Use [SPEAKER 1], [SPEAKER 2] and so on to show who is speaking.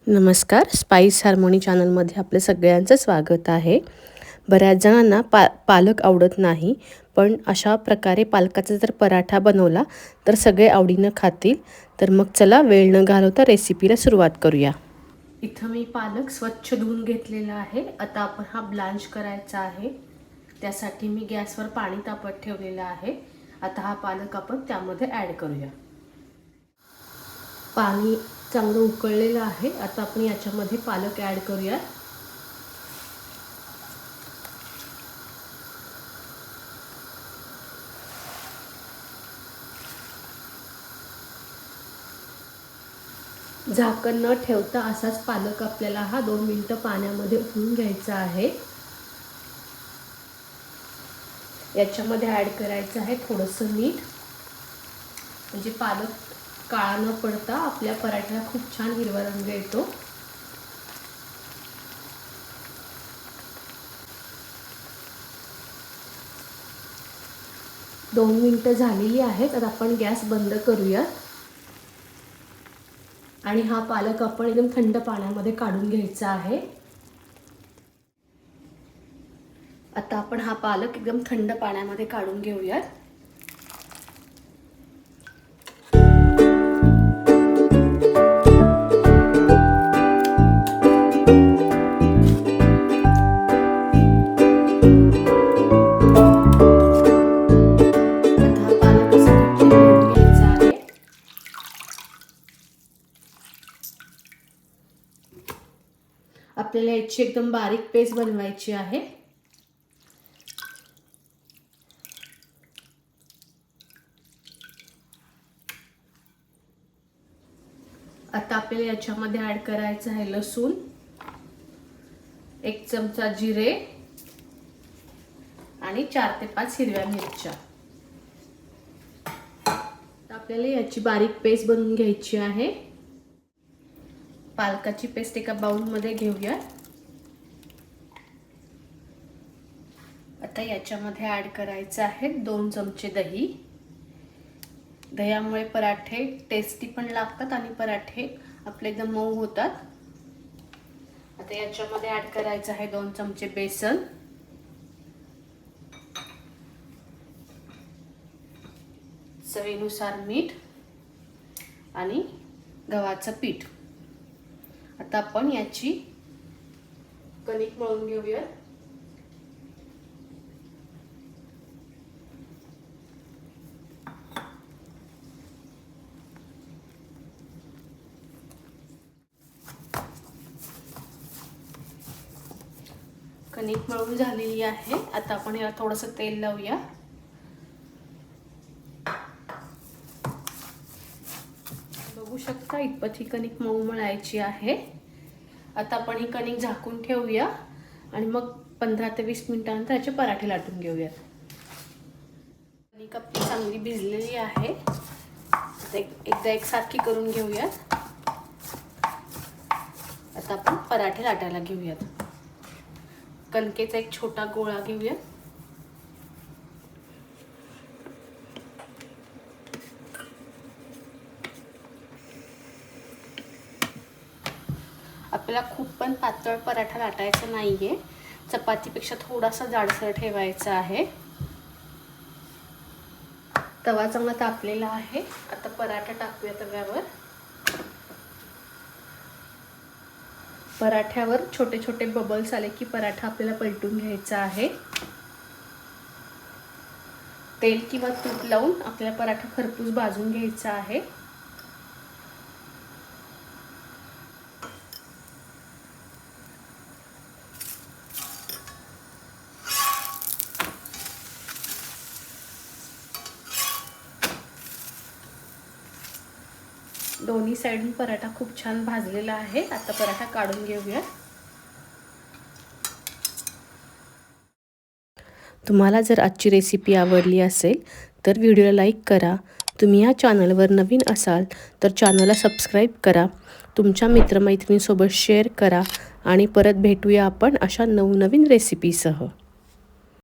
[SPEAKER 1] नमस्कार, spice harmony चॅनलमध्ये आपलं सगळ्यांचं स्वागत आहे. बऱ्याच जणांना पालक आवडत नाही, पण अशा प्रकारे पालकाचा जर पराठा बनवला तर सगळे आवडीनं खातील. तर मग चला वेळ न घालवता रेसिपीला सुरुवात करूया. इथं मी पालक स्वच्छ धुवून घेतलेला आहे. आता आपण हा ब्लांच करायचा आहे. त्यासाठी मी गॅसवर पाणी तापत ठेवलेलं आहे. आता हा पालक आपण त्यामध्ये ॲड करूया. पाणी चांगलं उकळलेलं आहे. आता आपण याच्यामध्ये पालक ॲड करूया. झाकण न ठेवता असाच पालक आपल्याला हा 2 मिनिटं पाण्यामध्ये उकळून घ्यायचा आहे. याच्यामध्ये ॲड करायचं आहे थोडंसं मीठ, म्हणजे पालक काळा न पडता आपल्या पराठ्याला खूप छान हिरवा रंग येतो. दोन मिनिटं झालेली आहेत. आता आपण गॅस बंद करूया आणि हा पालक आपण एकदम थंड पाण्यामध्ये काढून घ्यायचा आहे. आता आपण हा पालक एकदम थंड पाण्यामध्ये काढून घेऊयात. आपल्याला याची एकदम बारीक पेस्ट बनवायची आहे. आता आपल्याला याच्यामध्ये ॲड करायचं आहे लसूण, 1 चमचा जिरे आणि 4 ते 5 हिरव्या मिरच्या. आपल्याला याची बारीक पेस्ट बनवून घ्यायची आहे. पालकाची पेस्ट एका बाउलमध्ये घेऊया. आता याच्यामध्ये ॲड करायचं आहे 2 चमचे दही. दह्यामुळे पराठे टेस्टी पण लागतात आणि पराठे आपले एकदम मऊ होतात. आता याच्यामध्ये ॲड करायचं आहे 2 चमचे बेसन, चवीनुसार मीठ आणि गव्हाचं पीठ. आता आपण याची कणिक मळून घेऊया. कणिक मळून झालेली आहे. आता आपण याला थोडंसं तेल लावूया. बघू शकता इतपत ही कणिक मऊ मळायची आहे. आता आपण ही कणिक झाकून ठेवूया आणि मग 15 ते 20 मिनिटांनंतर याचे पराठे लाटून घेऊयात. कणिक आपली चांगली भिजलेली आहे. एकदा एकसारखी करून घेऊयात. आता आपण पराठे लाटायला घेऊयात. कणकेचा एक छोटा गोळा घेऊया. आपल्याला खूप पण पातळ पराठा लाटायचा नाहीये. चपातीपेक्षा थोडासा जाडसर ठेवायचा आहे. तवा चांगला तापलेला आहे. आता पराठा टाकूया तव्यावर. पराठ्यावर छोटे छोटे बबल्स आले की पराठा आपल्याला पलटून घ्यायचा आहे. तेल किंवा तूप लावून आपल्याला पराठा खरपूस भाजून घ्यायचा आहे. दोन्ही साइडून पराठा खूप छान भाजलेला आहे. आता पराठा काढून घेऊया. तुम्हाला जर आजची रेसिपी आवडली असेल तर व्हिडिओला लाईक करा. तुम्ही या चॅनलवर नवीन असाल तर चॅनलला सबस्क्राईब करा. तुमच्या मित्रमैत्रिणींसोबत शेअर करा आणि परत भेटूया आपण अशा नवनवीन रेसिपीसह.